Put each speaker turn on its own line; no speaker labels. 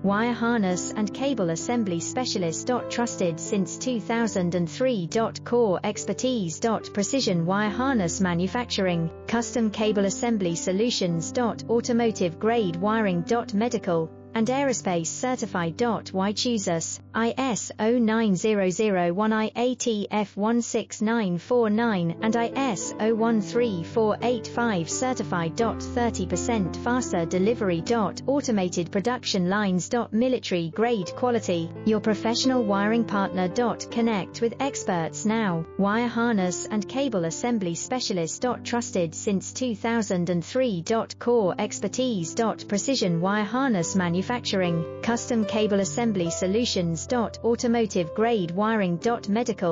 wire harness and cable assembly specialist. Trusted since 2003. Core expertise. Precision wire harness manufacturing, custom cable assembly solutions. Automotive grade wiring. Medical and aerospace certified. Why choose us? ISO 9001 IATF 16949 and ISO 13485 certified. 30% faster delivery. Automated production lines. Military grade quality, your professional wiring partner. Connect with experts now. Wire harness and cable assembly specialist. Trusted since 2003. Core expertise. Precision wire harness manufacturing, custom cable assembly solutions. Automotive grade wiring. Medical